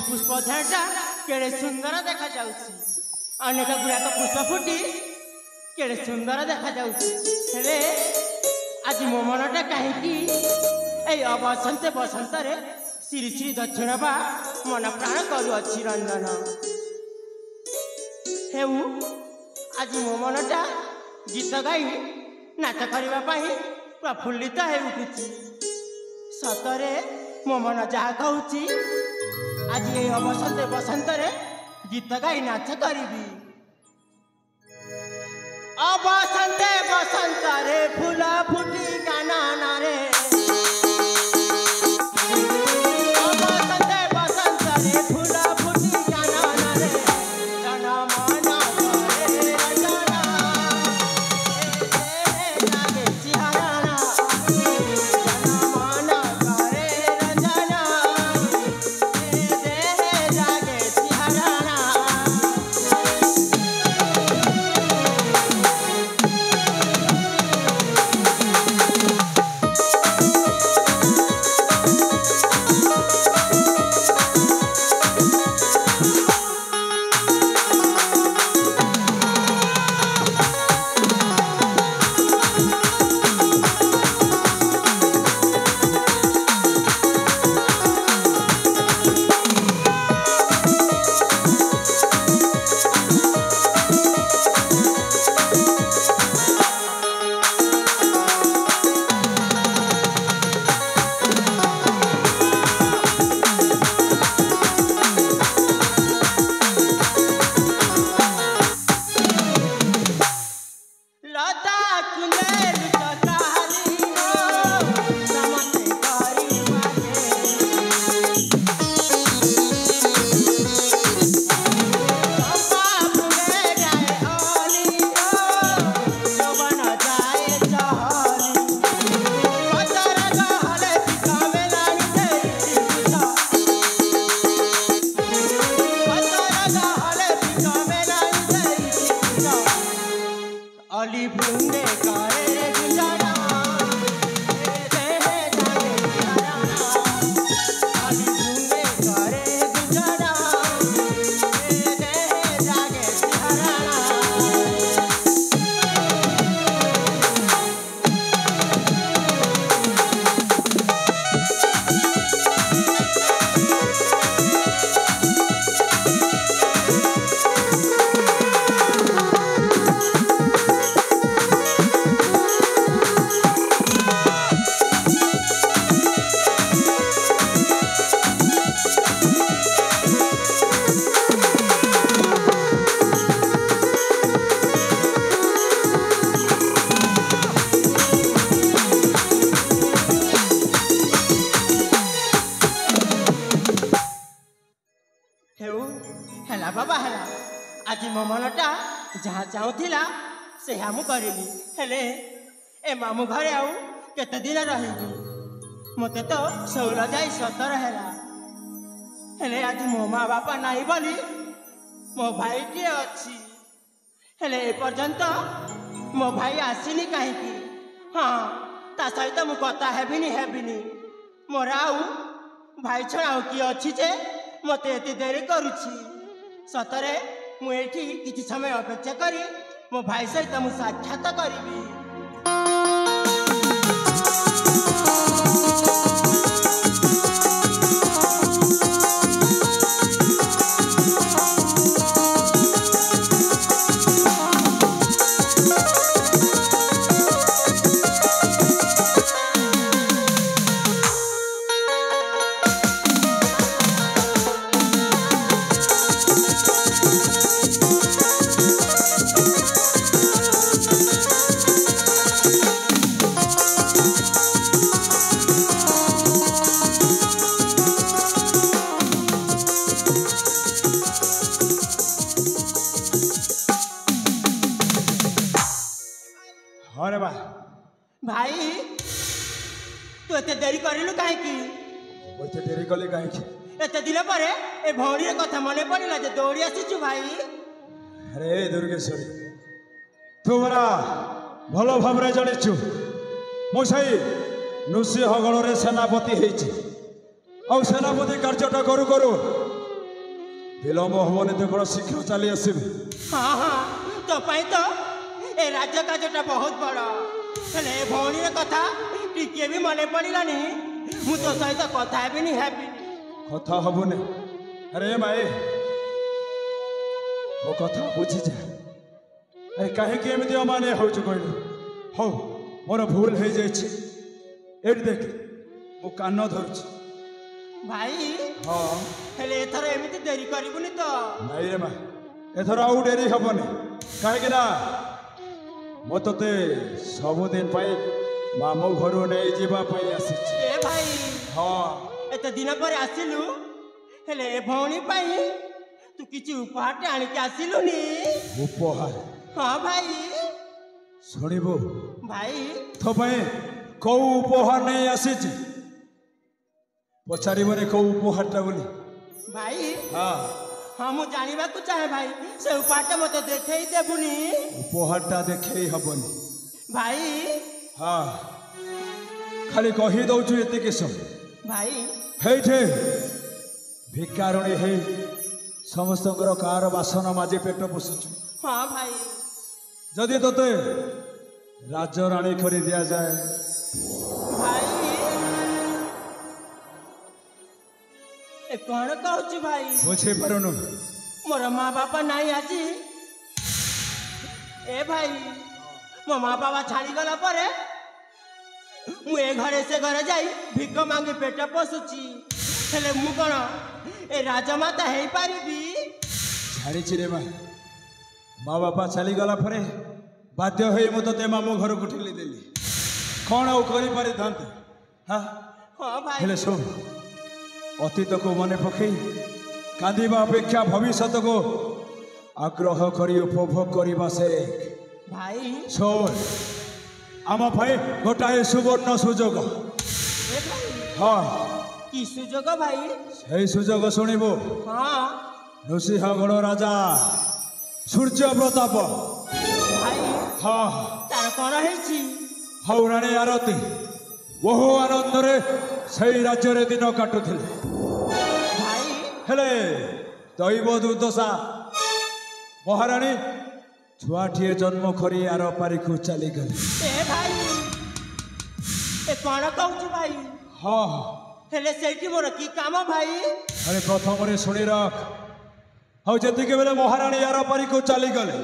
पुष्पधारटा केड़े सुंदर देखा जाउछि अनेक गुड़ाक पुष्प फुटी केड़े सुंदर देखा जाउछि हेले आज मो मनटा कहीं ए बसंते बसंतरे श्री श्री दक्षिण बा मन प्राण करुअछि रंजन हेउ आज मो मनटा गीत गाई नाच करबा पई प्रफुल्लित हे उठुछि सतरे मो मन जहा कहूछि आज ये बसंते बसंतरे गीत गाई नाच करी बसंते बसंतरे फूल फुटी गाना नारे बसंते बसंतरे फूल फुटी गाना नारे जना माना करे रंजना लागे सिहाराना जना माना करे रंजना आज मो मनटा जहाँ चाहूला से मु करी हेले ए मामू घरे आउ केते दिन रही मते तो 16 जाई 17 हैला हेले आज मो माँ बापा नहीं बोली मो भाई टे अच्छी हेले ए पर्यंत मो भाई आसीनी कहीं हाँ ता सहित मु कथा हेबिनी मोर आउ भाई छड़ा किए अच्छी जे मते एति देरी करुछि सतरे मुझे किसी समय अपेक्षा करी मो भाई सहित मु साक्षात करी हाँ रे बा भाई तू एते देरी करिलु काहे की ओते देरी कले काहे की एते दिन पर ए भौरी कथा मने पड़िला जे दौड़ी आसीचु भाई अरे दुर्गेश्वरी तू बरा भल भाव जाचु मु सही नृसिंहगढ़ सेनापति होती आ सेनापति कार्यटा करू करू विलम्ब हबनी तो कौन शीघ्र चली आसबि हाँ हाँ तो पाई तो ए राज्य कार्यटा बहुत बड़ हेले भौणी कथा टिके भी मने पड़ानी मु तो सहित कथा हेबिनी कथा हबुनि अरे माए मो कथा बुझी जा अरे कहीं एमती अमानिया हो कहलु हौ मोर भूल हो जाए देख मु कान धरुची भाई हाँ हेले एथर एमिति देरी करिबुनी तो नहीं रे मा एथर आउ डेरी हबनी कहीं ना मो ते सबुदिन मामू घर नहीं जावाई आसी ए भाई हाँ एते दिन पर आसिलु हेले ए भौणी पाई तू किछि उपहार आनिक आसिलुनी उपहार हाँ भाई शुणबू भाई तो कौ उपहार नहीं आसी पचारे कौ उपहारटा बोली भाई हाँ हाँ मु जानिबा को चाहे भाई से उपहारटा मते देखे देबुनी उपहारटा देखे हबनी भाई हाँ खाली कही दौचु एत किस भाई हेठे भिकारुणी हे समस्त कार बासन माजी पेट पोषुचु हाँ भाई जदि तोते राजराणी कर दि जाए भाई ए कौन कहूँ भाई बुझे पारुनु मोर माँ बापा नहीं आज ए भाई मो माँ बाबा छाड़ी गला पर मु ए घरे से घरे जाई भिक मांगी पेट पोषुची हेले मु कौन ए राजमाता है पारिबी छाड़ी रे माँ बापा चली गला पर बाध्य हो मुझे मामू घर को ठेली देली कौन आउ कर पारि थांते हाँ हाँ भाई हेले सुन अतीत को मन पकई कांदिबा अपेक्षा भविष्य को आग्रह करी उपभोग करने से भाई सुन आम भाई गोटाए सुवर्ण सुजोग ए भाई हाँ की सुजोग भाई से सुजोग शुणबू हाँ नृसिंहगढ़ राजा सूर्य प्रताप भाई हाँ तार कौन है हौराणी आरती बहु आनंद से राज्य दिन काटुले भाई हेले दैव दुर्दशा महाराणी छुआठिए जन्म करी आर पारी को चली गले ए भाई ए कौन कहूँ भाई हाँ हेले सेठी मोर की काम भाई अरे प्रथम शुणी रख हाँ जी बेले महाराणी आर पारी को चली गले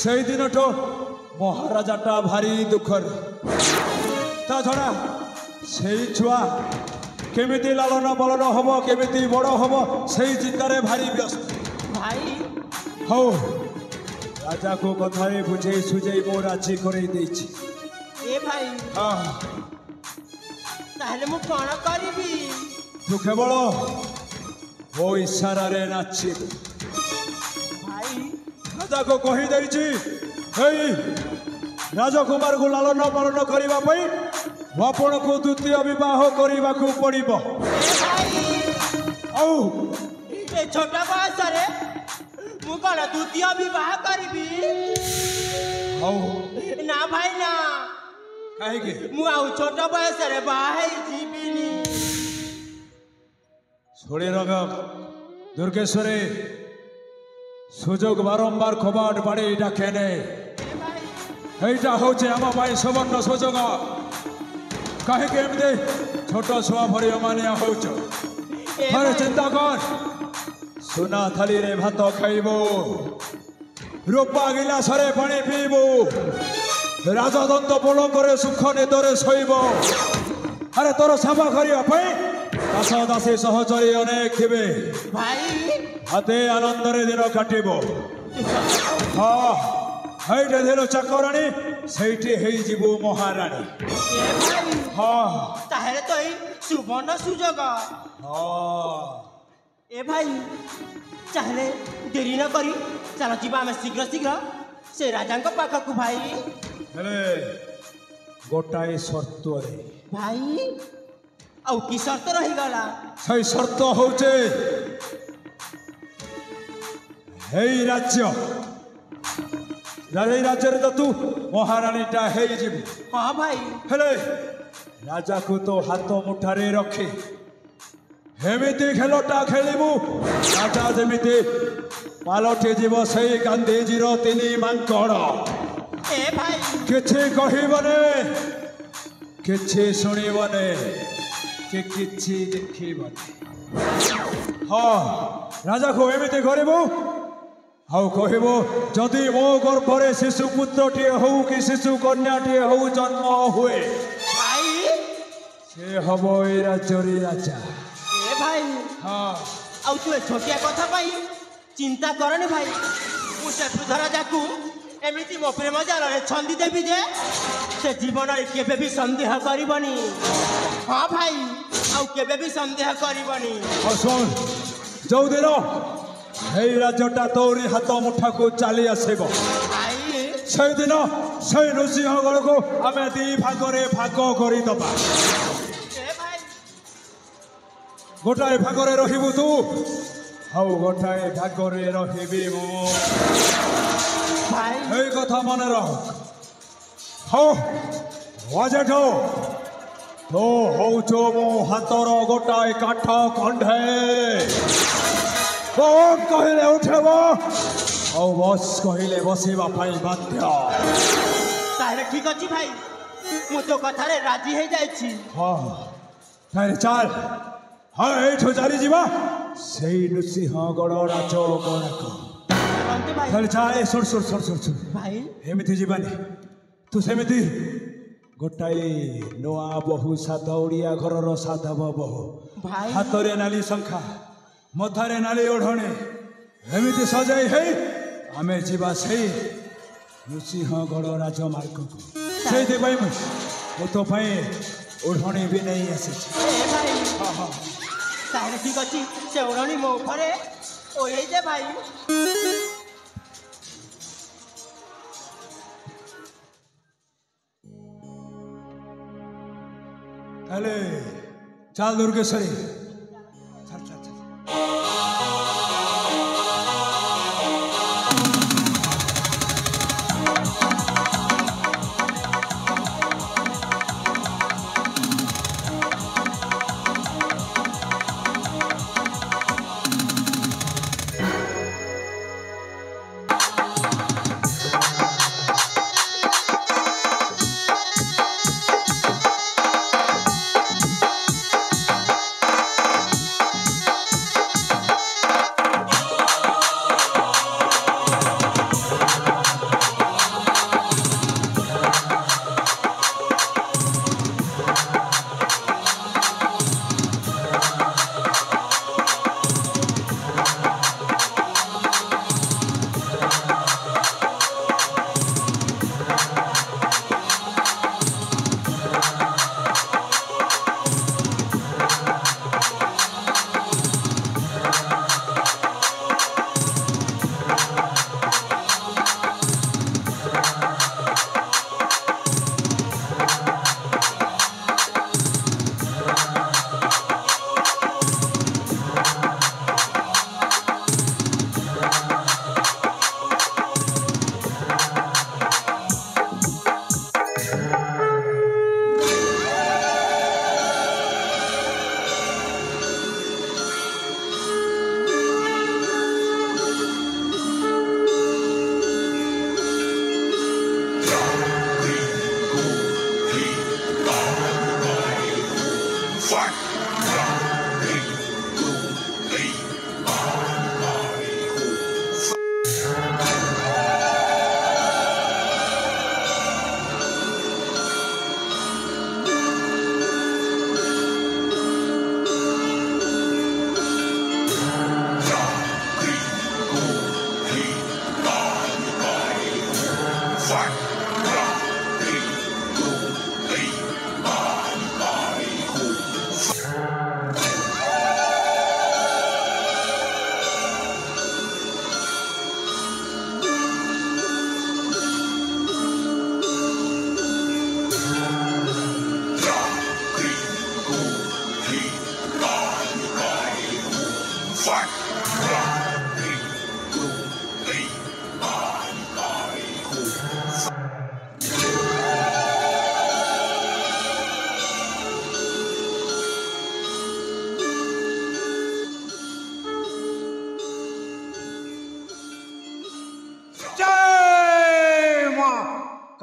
से दिन ठो महाराजाटा भारी दुखर ता छड़ा से छुआ केमिति लालन पालन हम केमिति बड़ हम से चिंतार भारी व्यस्त भाई हौ राजा को कथा बुझे सुझे मो राजी कर ए भाई हाँ ताहले मु कौन करिबी तू केवल वो इशारा रे नाची भाई राजा को कही देछि राजकुमार को लालन पालन करने आपण को द्वितीय विवाह करने को पड़ो ए छोटा बयस रे मु कौन द्वितीय विवाह करिबी ना भाई ना कहीं मु आउ छोट बयस रे बाहे जीविनी छोड़े रग दुर्गेश्वरी सुजोग बारंबार कबाट बाड़ी डाके এইটা হচ্ছে আমার ভাই সুবর্ণ সুযোগ কাহে কেমতে ছোট ছুয়া ভরি অমানিয়া হউছ থরে চিন্তা কর সোনা থালিরে ভাত খাইব রূপা গিলাসরে পানি পিইব রাজদন্ত পলঙ্করে সুখ নিদরে শোইব আরে তোর সেবা করিয়া পাই দাস দাসী সহচরী অনেক থিবে ভাই হাতে আনন্দরে দিন কাটিব হ্যাঁ এইটা দিল চাকরানী সেইটি হয়ে যাব মহারানী हाँ ताहले तो ही सुवर्ण सुजोग ए भाई चाहले देरी न करी चलो जीवा शीघ्र शीघ्र से राजा पाखक भाई ହେଲେ ଗୋଟାଏ ସର୍ତ୍ତରେ ଭାଇ ଆଉ କି ସର୍ତ୍ତ ରହିଗଲା? ସେଇ ସର୍ତ୍ତ ହଉଛି ହେଇ ରାଜ୍ୟ ଏଇ ରାଜ୍ୟରେ ତ ତୁ ମହାରାଣୀଟା ହେଇଯିବୁ। ହଁ ଭାଇ। ହେଲେ ରାଜାକୁ ତ ହାତ ମୁଠାରେ ରଖି ଏମିତି ଖେଳଟା ଖେଳିବୁ ରାଜା ଯେମିତି ପାଲଟି ଯିବ ସେଇ ଗାନ୍ଧୀଜୀର 3 ମାଙ୍କଡ଼। ଏ ଭାଇ କିଛି କହିବନି, କିଛି ଶୁଣିବନି, କି କିଛି ଦେଖିବନି। ହଁ ରାଜାକୁ ଏମିତି କରିବୁ ଆଉ କହିବୁ ଯଦି ମୋ ଗର୍ଭରେ ଶିଶୁ ପୁତ୍ରଟିଏ ହଉ କି ଶିଶୁ କନ୍ୟାଟିଏ ହଉ ଜନ୍ମ ହୁଏ ଭାଇ ସେ ହବ ଏଇ ରାଜ୍ୟରେ ରାଜା। ଏ ଭାଇ ହଁ ଆଉ ତୁ ଏ ଛୋଟିଆ କଥା ପାଇଁ ଚିନ୍ତା କରନି ଭାଇ। ମୁଁ ସେ ବୃଦ୍ଧ ରାଜାକୁ ଏମିତି ମୋ ପ୍ରେମ ଜାଲରେ ଛନ୍ଦି ଦେବି ଯେ ସେ ଜୀବନରେ କେବେ ବି ସନ୍ଦେହ କରିବନି। ହଁ ଭାଇ ଆଉ କେବେ ବି ସନ୍ଦେହ କରିବନି। ଶୁଣ ଯୋଉଦିନ ଏଇ ରାଜ୍ୟଟା ତୋରି ହାତ ମୁଠାକୁ ଚାଲି ଆସିବ ଭାଇ ସେଇଦିନ ସେଇ ନୃସିଂହଗଡ଼କୁ ଆମେ 2 ଭାଗରେ ଭାଗ କରିଦବା। ଏ ଭାଇ ଗୋଟାଏ ଭାଗରେ ରହିବୁ ତୁ ଆଉ ଗୋଟାଏ ଭାଗରେ ରହିବି ମୁଁ। ଭାଇ ଏଇ କଥା ମନେ ରଖ। ହଉ ଅଜେଠ ତୁ ହଉଛୁ ମୋ ହାତର ଗୋଟାଏ କାଠ ଖଣ୍ଡେ। କହିଲେ ଉଠେବ ଆଉ ବସ୍ କହିଲେ ବସିବା ପାଇଁ ବାଧ୍ୟ। ତାହେଲେ ଠିକ ଅଛି ଭାଇ ମୁଁ ତୋ କଥାରେ ରାଜି ହେଇଯାଇଛି। ହଁ ତାହେଲେ ଚାଲ ହଁ ଏଇଠୁ ଚାଲିଯିବା ସେଇ ନୃସିଂହଗଡ଼ ରାଜଗଡ଼କୁ। ଭାଇ ତାହେଲେ ଚାଲ ଶୁଣ ଶୁଣ ଶୁଣ ଶୁଣ ଶୁଣ ଭାଇ ଏମିତି ଯିବାନି। ତୁ ସେମିତି ଗୋଟାଏ ନୂଆ ବୋହୂ ସାଧା ଓଡ଼ିଆ ଘରର ସାଧବ ବୋହୂ ଭାଇ ହାତରେ ନାଲି ଶଙ୍ଖା ମଥାରେ ନାଲି ଓଢ଼ଣୀ ଏମିତି ସଜାଇ ହେଇ ଆମେ ଯିବା ସେଇ ନୃସିଂହଗଡ଼ ରାଜମାର୍ଗକୁ। ସେଇଥିପାଇଁ ମୁଁ ତୋ ପାଇଁ ଓଢ଼ଣୀ ବି ନେଇ ଆସିଛି। ଭାଇ ତାହେଲେ ଠିକ ଅଛି ସେ ଓଢ଼ଣୀ ମୋ ଉପରେ ଓହ୍ଲେଇ ଦେ ଭାଇ। ତାହେଲେ ଚାଲ ଦୁର୍ଗେଶ୍ୱରୀ।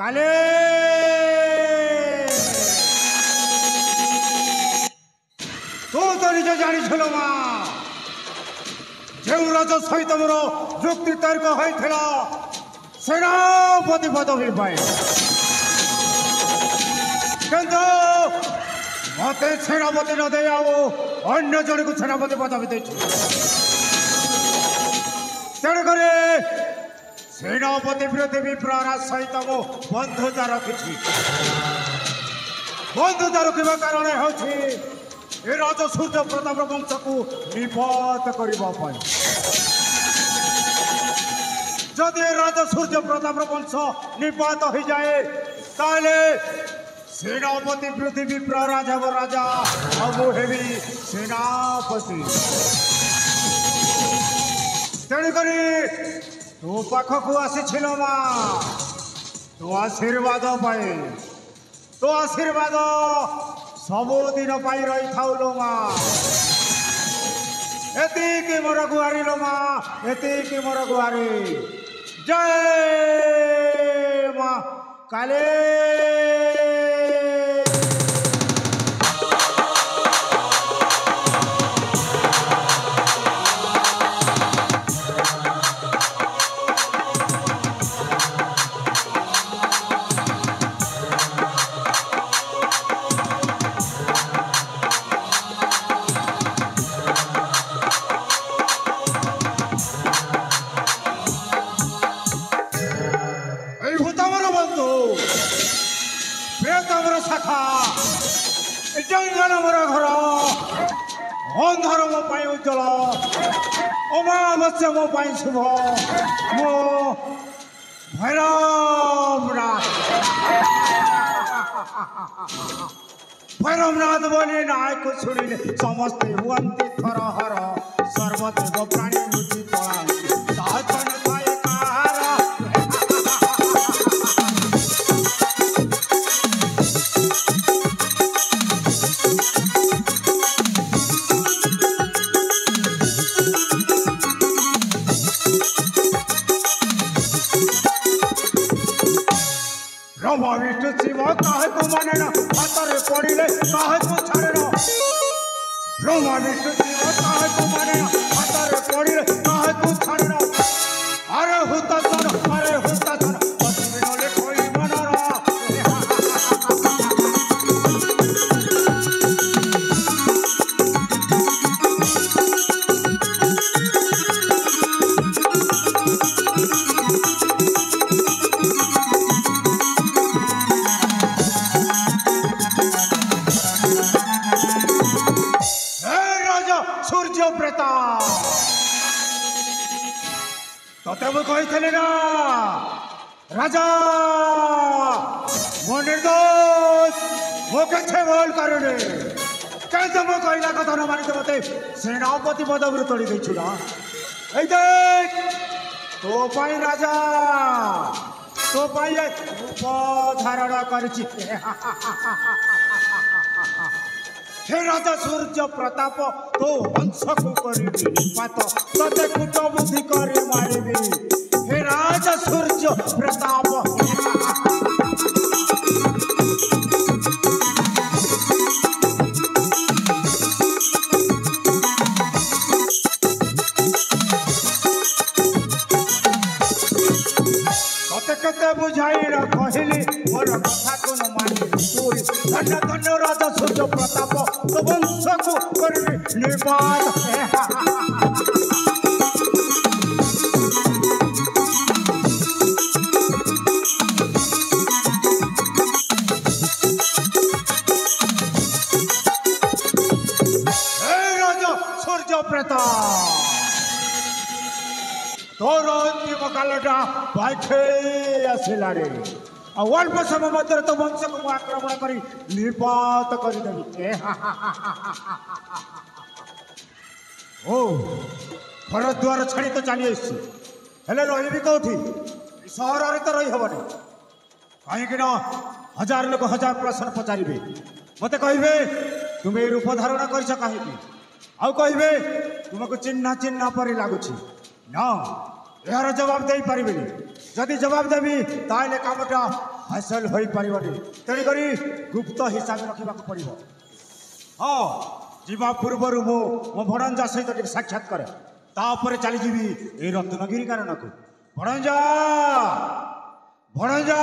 काले तू तो निजे जानी छलो मा जो राजा सहित मोर युक्ति तर्क होइथिला सेनापति पदवी पाए किंतु मते सेनापति न दे आओ अन्य जन को सेनापति पदवी दे तेणु करे सेनापति पृथ्वी प्रारा सहित मो बंधुता रखी बंधुता रखा कारण हूँ ए राजा सूर्य प्रताप वंश को निपात करने जदि राजा सूर्य प्रताप वंश निपात हो जाए ताले सेनापति पृथ्वी प्रराजा व राजा अब हेबी सेनापति तेणुक तो पाखक आसी मा तो आशीर्वाद पाए तो आशीर्वाद सबुदिन पाई रही था लो माँ एति मोर गुहारी लो माँ एति मोर गुहारी जय माँ काले जंगल मोर घर अंधार मो पाई उज्जवल अमावस्या मो पाई शुभ मो भैरवनाथ बोले नायक शुणी समस्ते हुअन्ति थरहर सर्वदेव प्राणी बुद्धि पड़ा विष्णु शिव काहे को माने ना हाथरे पड़िले काहे को छाड़े ना ब्रह्मा विष्णु शिव काहे को माने ना हाथरे पड़िले काहे को छाड़े ना अरे हुता सन पतिनले कोई मनरा तते मु कही ना राजा मो निर्दोष मो के बोल करे कैसे मो कहला कथा न मानी मते सेनापति पदवी तोड़ी देछु ना ए देख तो पाई राजा तो पाई रूप धारण करछि हे राजा सूर्य प्रताप तो वंश को करी निपात तते कुट बुद्धि करे मारिबी हे राजा सूर्य प्रताप कते बुझाई कहली मोर कथा को न मानी तोरी धन्य धन्य राजा सूर्य प्रताप तो वंश को करबी निर्वात राजा सूर्य प्रताप तोर अंतिम कालटा पाखे आसला रे अल्प समय मध्य तो वंश को आक्रमण कर निपात करदेवी ओ घर द्वार छाड़ी तो चली आले रही कौटी सहर तो रही हेनी कहीं हजार लोक हजार प्रश्न पचारे मत कहे तुम्हें रूप धारण कर कहीं आउ कहे तुमको चिन्ह चिन्ह पर लगुच ना यार जवाब दे पारे जदि जवाब देवी ताले कामटा ହାସଲ ହୋଇପାରିବନି। ତେଣୁକରି ଗୁପ୍ତ ହିସାବ ରଖିବାକୁ ପଡ଼ିବ। ହଁ, ଯିବା ପୂର୍ବରୁ ମୁଁ ମୋ ଭଣଞ୍ଜା ସହିତ ଟିକେ ସାକ୍ଷାତ କରେ, ତାପରେ ଚାଲିଯିବି ଏଇ ରତ୍ନଗିରି କାରଣକୁ। ଭଣଞ୍ଜା, ଭଣଞ୍ଜା!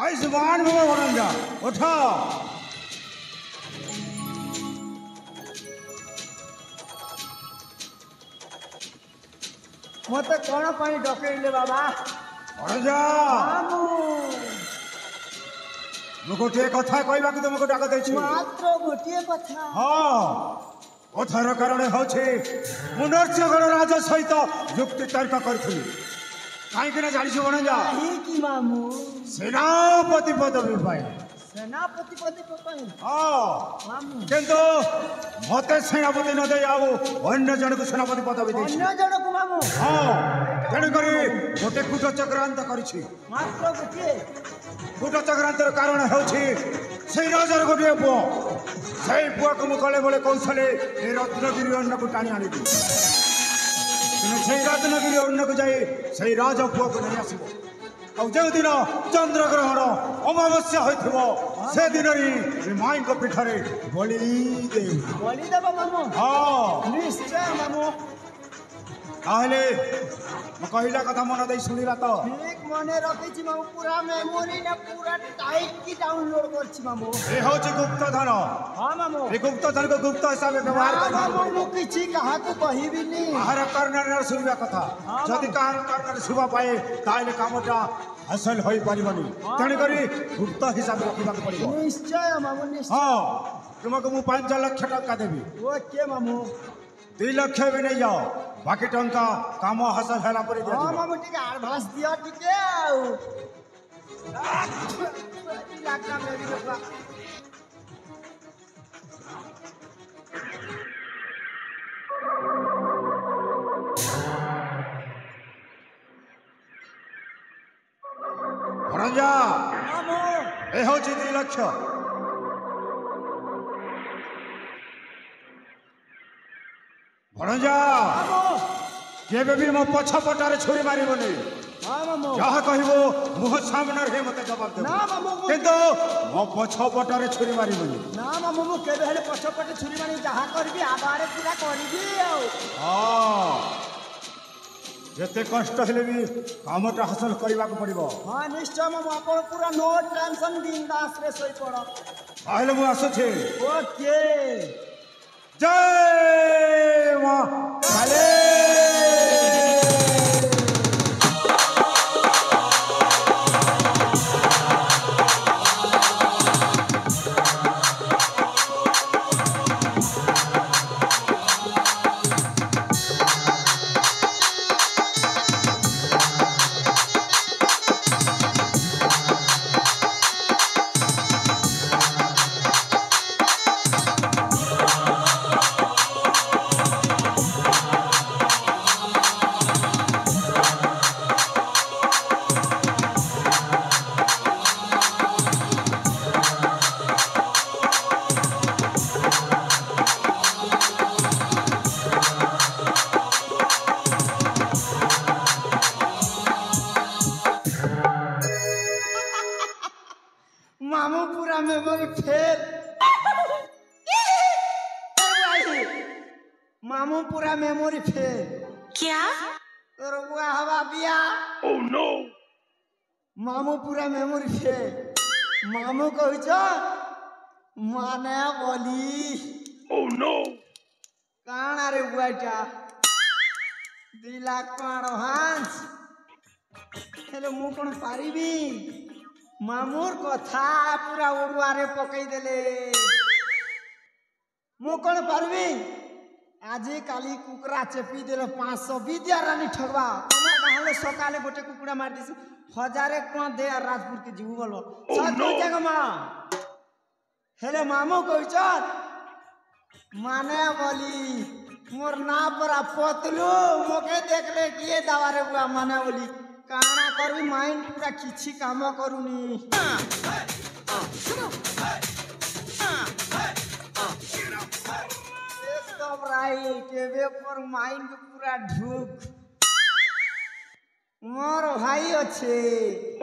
आयुष्मान भव भणंजा उठ मते कौन पानी डकेइले बाबा भणंजा मु गोटे कथा कहबा कि तुमको डाक दैछि मात्र गोटे कथा हां कथार कारण होछि मु नरसिंहगढ़ राजा सहित युक्ति तर्क करथुली काहे जानिछ भणंजा की मामू सेनापति पदवी पाए सेनापति पदवी पाए हां मामू किंतु मते सेनापति न दे आउ अन्य जन को सेनापति पदवी दैछि अन्य जन को मामू हां तेणु करी गोटे कूट चक्रांत करिछि मात्र गोटे कूट चक्रांतर कारण होछि से राजार गोटे पुओ से पुओ को मुकले बोले कौशले ए रत्नगिरी अन्न को टाणी आनी से रत्नगिरी अन्न को जाई से राजा पुओ को नहीं आसीबो आ जो दिन चंद्र ग्रहण अमावस्या होइथिबो से दिन री माई को पिठरे बलि देबो मामू हां निश्चय मामू ताहले म कहिला कथा मन देई सुनिला तो ठीक मने रखिछि मामू पूरा मेमोरी ने पूरा टाइट की डाउनलोड करछि मामू ए होछि गुप्त धन हां मामू ए गुप्त धन को गुप्त हिसाब व्यवहार कर मामू किछि कहा को कहिबि नी आहार कर्णर सुनिबा कथा जदि कार कर्णर शुभ पाए ताहले कामटा हासिल होई परिबनी तणी करी गुप्त हिसाब रखिबा पड़िबो निश्चय मामू निश्चय हां तुमको मु 5 लाख टका देबी ओके मामू 2 लाख भी नहीं जाओ बाकी टंका काम हासिल होला परे दिया हां मामू ठीक एडवांस दिया टिके आउ लाखा मेरी बाबा भरंजा मामू ए होछि 2 लाख भरंजा मामू केबे भी मो पछ पटारे छोरी मारिबनी हां मामू जहा कहिबो मुह सामने रे मते जवाब दे ना मामू किंतु मो पछ पटारे छोरी मारिबनी ना मामू मु केबे हेले पछपटे छुरी मानी जहा करबी आबारे पूरा करबी आउ हां जेते कष्ट हेले भी कामटा हासिल करबा को पड़िबो हां निश्चय मामू आपण पूरा नो टेंशन बिंदास रे सोई पड़ो आइले मु आसु छे ओके जय मां काले मामू पूरा मेमोरी फेल मामू पूरा मेमोरी फेल क्या? तोर बुआ हवा बिया Oh no! मामू पूरा मेमोरी फेल मामू कहछ माने बोली Oh no! काना रे बुआटा दिला काण हांस हेलो मु कोन पारिबी मामूर कथा पूरा ओडुआरे पकई देले मु कोन पारबी आजी काली कुकरा चेपी देले 500 विद्या रानी ठगवा हमरा गाहले सकाले गोटे कुकुड़ा मार दिस 1000 टका दे आ राजपुर के जीव बोलो सब जगह मां हेले मामू कहछ माने बोली मोर ना परा पतलू मोके देखले किए दावारे बुआ माने बोली काना करबी माइंड पूरा किछि काम करूनी सब राइट एबे पर माइंड पूरा ढुक मोर भाई अच्छे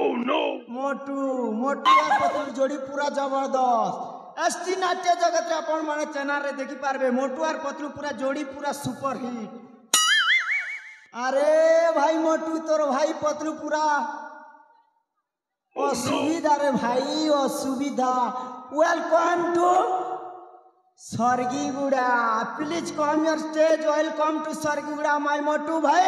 Oh no! मोटू मोटू और पतलू जोड़ी पूरा जबरदस्त एसटी नाट्य जगत रे अपन माने चैनल रे देखि पारबे मोटू और पतलू पूरा जोड़ी पूरा सुपर हिट अरे भाई मोटू तोर भाई पतलू पूरा असुविधा रे भाई असुविधा welcome to Sargiguda please come your stage welcome to Sargiguda my मोटू भाई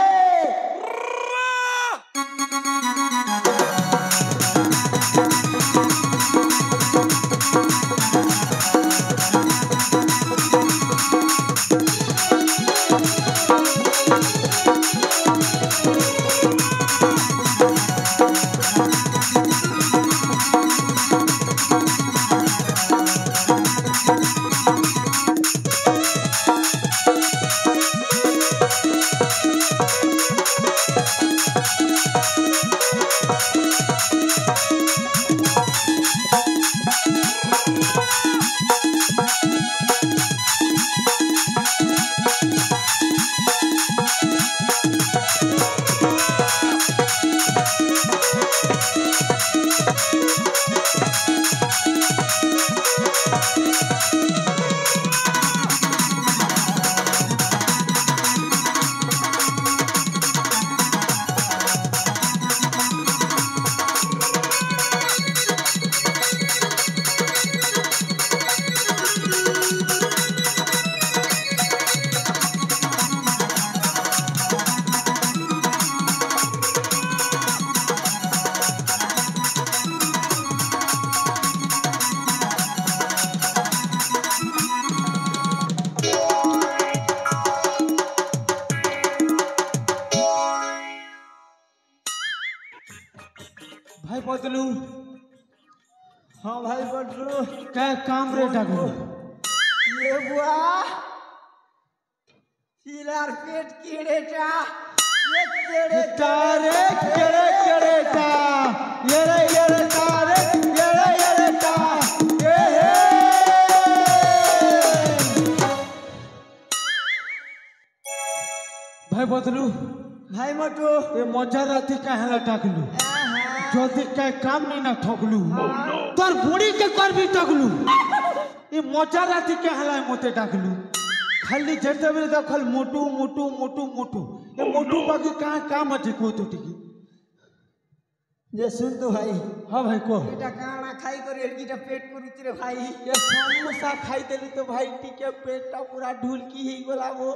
भाई बदलू हाँ भाई बटरू क्या काम रे डाकू ये बुआ सिलार पेट कीड़ेटा ये केड़े तारे केड़े केड़े ता येरे येरे तारे येरे येरे ता ए हे भाई बदलू भाई मोटू ये मजा राती काहेला टाकलू যদি কাই কাম নি না ঠকলু তোর বুড়ি কে করবি টকলু এই মজা রাতি কে হেলাই মতে ডাকলু খালি যেতে বেলে দেখল মোটু মোটু মোটু মোটু এ মোটু বাকি কা কাম আছে কো তো টিকি যে শুন তো ভাই হ্যাঁ ভাই কো এটা কানা খাই করে এলকিটা পেট করুছি রে ভাই এ সমোসা খাই দেলি তো ভাই টিকে পেটটা পুরা ঢুলকি হই গলা গো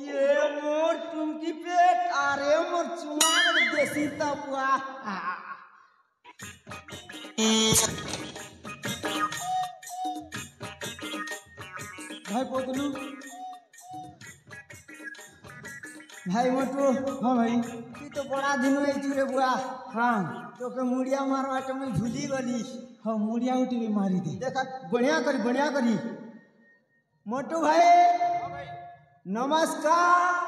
ये मोर टुमकी पेट अरे मोर चुमार देसी तपुआ भाई बदलू भाई मोटू हाँ भाई तू तो बड़ा दिन में चुरे बुआ हाँ तो के मुड़िया मारवा तो मैं भूली गली हाँ मुड़िया उठी भी मारी दे देखा बढ़िया करी मोटू भाई नमस्कार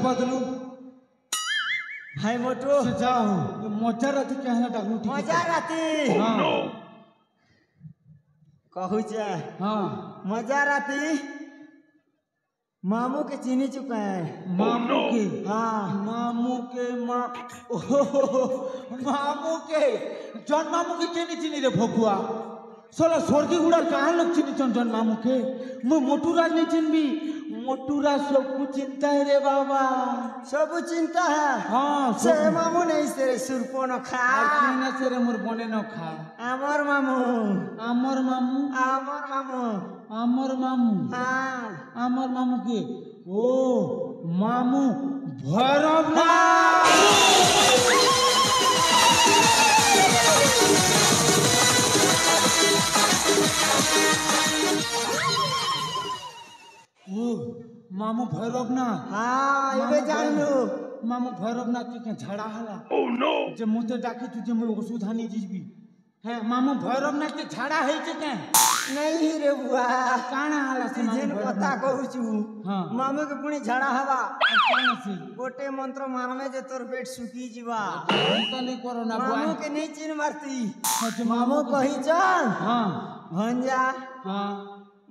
बदलू भाई मोटू जाओ मजा राती कहना डाकलू ठीक मजा राती हाँ कहू चा हाँ मजा राती मामू के चीनी चुका है मामू के हाँ मामू के मामू के जन मामू के चीनी चीनी रे भोकुआ सोला स्वर्गी गुड़ार कहाँ लोग चिनी जन मामू के मैं मोटू राज नहीं चिनबी मोटू राज सब कुछ चिंता है रे बाबा सब चिंता है हाँ से मामू नहीं से सुरपो न खा किना से रे मोर बने न खा आमर मामू आमर मामू आमर मामू आमर मामू हाँ आमर मामू के ओ मामू भैरव ना ओ मामू भैरवनाथ हाँ ये जानू मामू भैरवनाथ के झाड़ा हला Oh no! जे मुते डाकी तुझे मैं ओषुध हानि जिजबी है मामू भैरवनाथ के झाड़ा है जे के नहीं रे बुआ काना हला से मामू जिन पता कहू छु हाँ। मामू के पुणी झाड़ा हवा काना से गोटे मंत्र मारमे जे तोर पेट सुखी जीवा चिंता नहीं करो ना बुआ मामू के नहीं चिन मारती अच्छा मामू कही चल हाँ भंजा हाँ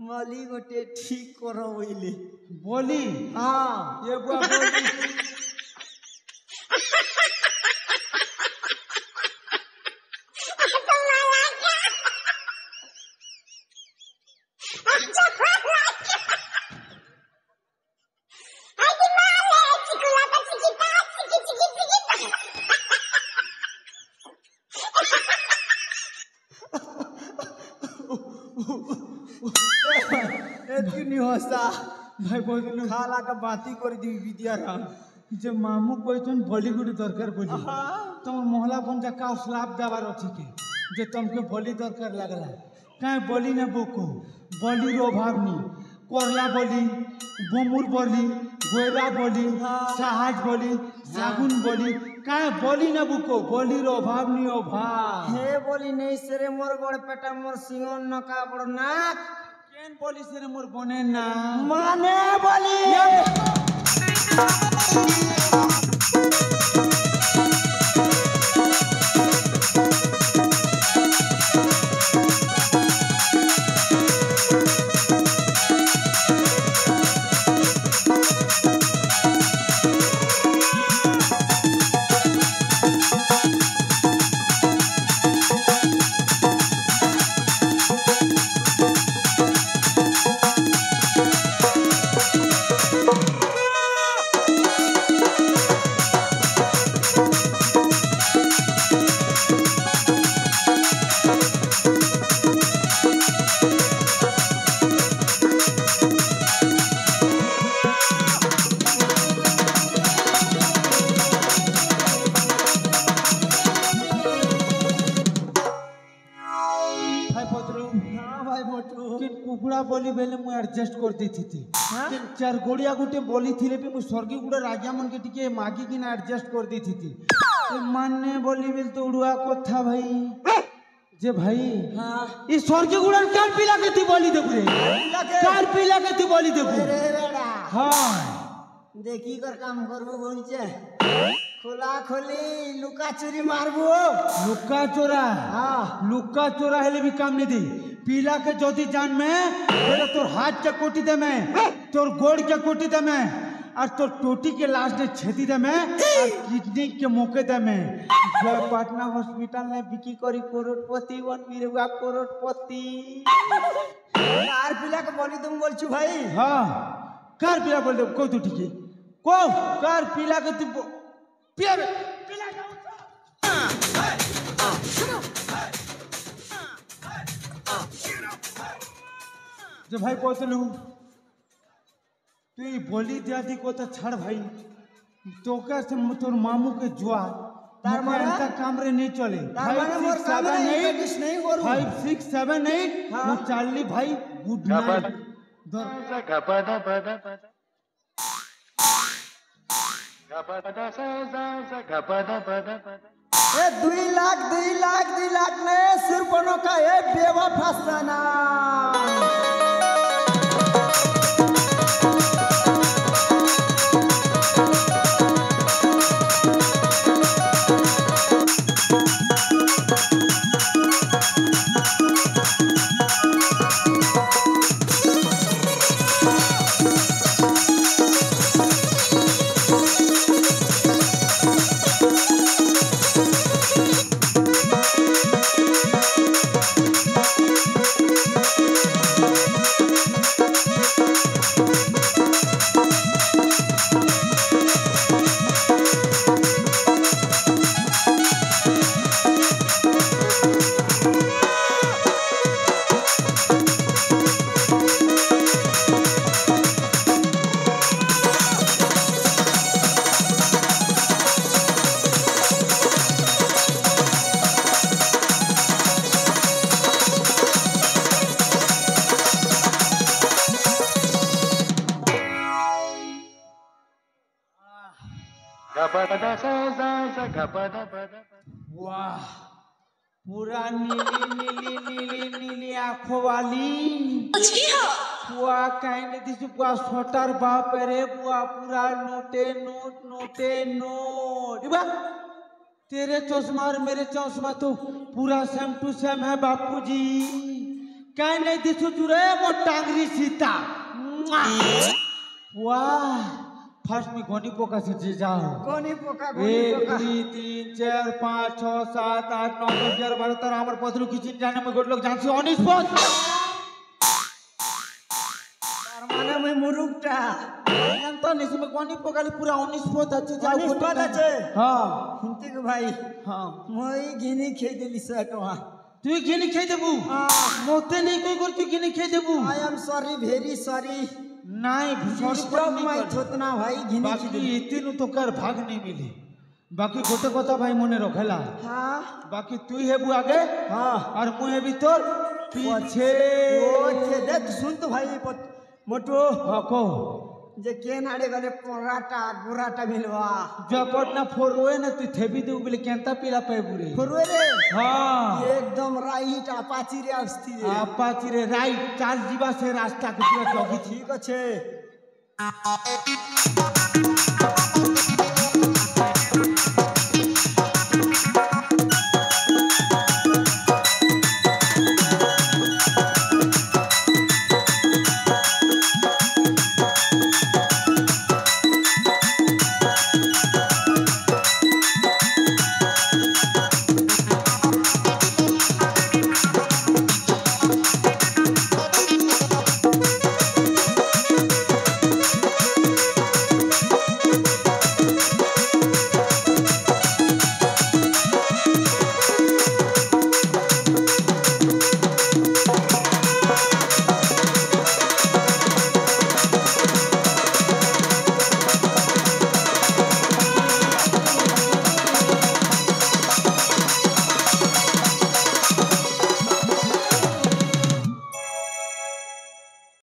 मली गोटे ठीक करो बोले बोली हाँ ये बुआ बोली एतकी नहीं हंसा भाई बोलू खाला का बाती कर दी विद्या राम जे मामू कहछन बॉलीवुड दरकार बोली तुम मोहला पंजा का स्लाब देवार अछि के जे तुमके बलि दरकार लागला काहे बलि न बोको बलि रो अभाव नी कोरला बलि बोमुर बलि गोयरा बलि साहज बलि सागुन बलि काहे बलि न बोको बलि रो अभाव नी अभाव हे बोली नहीं सेरे मोर बड़ पेटा मोर सिंगन नका बड़ नाक केन बलि से मोर बने ना माने बोली बोली बेले मु एडजस्ट कर देती थी तीन चार गोड़िया गुटे बोली थिले भी मु स्वर्गी गुड़ा राजा मन के टिके मागी की ना एडजस्ट कर देती थी मानने बोली बेल तो उड़ुआ कथा भाई जे भाई हाँ इस स्वर्गी गुड़ा कार पिला के थी बोली दे पूरे कार पिला के थी बोली दे अरे बेड़ा हाँ देखी कर काम करबो बोलचे खोला खोली लुका चोरी मारबो लुका चोरा हाँ लुका चोरा हेले भी काम नहीं दी पीला के ज्योति जान में पहले तोर हाथ के कोटी दे में तोर गोड़ के कोटी दे में और तोर टोटी के लाश ने छेती दे में और किडनी के मौके दे में जय पटना हॉस्पिटल ने बिकी करी करोड़पति वन बिरवा करोड़पति कार पिला के बोली तुम बोल छु भाई हाँ कार पीला बोल दे को तू ठीक है को कार पीला के तू पिया जो भाई कहतलू तू बोली दिया थी को तो छड़ भाई तो कैसे तोर मामू के जुआ तार माना का काम रे नहीं चले तार माना मोर काम नहीं कुछ नहीं करू 5 6 7 8 हाँ। वो चार्ली भाई गुड नाइट ए 2 लाख ने सिर्फ का ए बेवफा सना वाह पूरा नीली आंखों वाली बुआ कहने दिस बुआ छोटर बाप रे बुआ पूरा नोटे नोट बा तेरे चश्मा और मेरे चश्मा तो पूरा सेम टू सेम है बापूजी कहने दिस जुरे वो टांगरी सीता वाह फर्स्ट में गोनी पोका से जी जाओ कोनी पोका 1 2 3 4 5 6 7 8 9 10 11 12 13 हमारे पदरू की चिन जाने में गोट लोग जान से ऑन स्पॉट माने में मुरुकटा तो नहीं इसमें गोनी पोका पूरा ऑन स्पॉट अच्छे जाओ ऑन स्पॉट अच्छे हां हिंती के भाई हां मोई गिनी खे देली सटवा तू गिनी खे देबू मोते नहीं कोई करती गिनी खे देबू I am sorry very sorry नहीं स्टॉप माय थोतना भाई गिनी बाकी इतनु तो कर भाग नहीं मिली बाकी गोटे कथा भाई मने रखेला हां बाकी तू हेबू आगे हां और मु हेबी तोर पीछे ओछे देख सुन तो भाई मोटो हां को जे केन आड़े गले पराटा गुराटा मिलवा जपट ना फोरोए ना तू थेबी दे बोले केंता पिला पे बुरे फोरवे रे हां एकदम राइट अपाची रे आस्ती रे अपाची रे राइट चाल जीवा से रास्ता के पूरा जगी ठीक अच्छे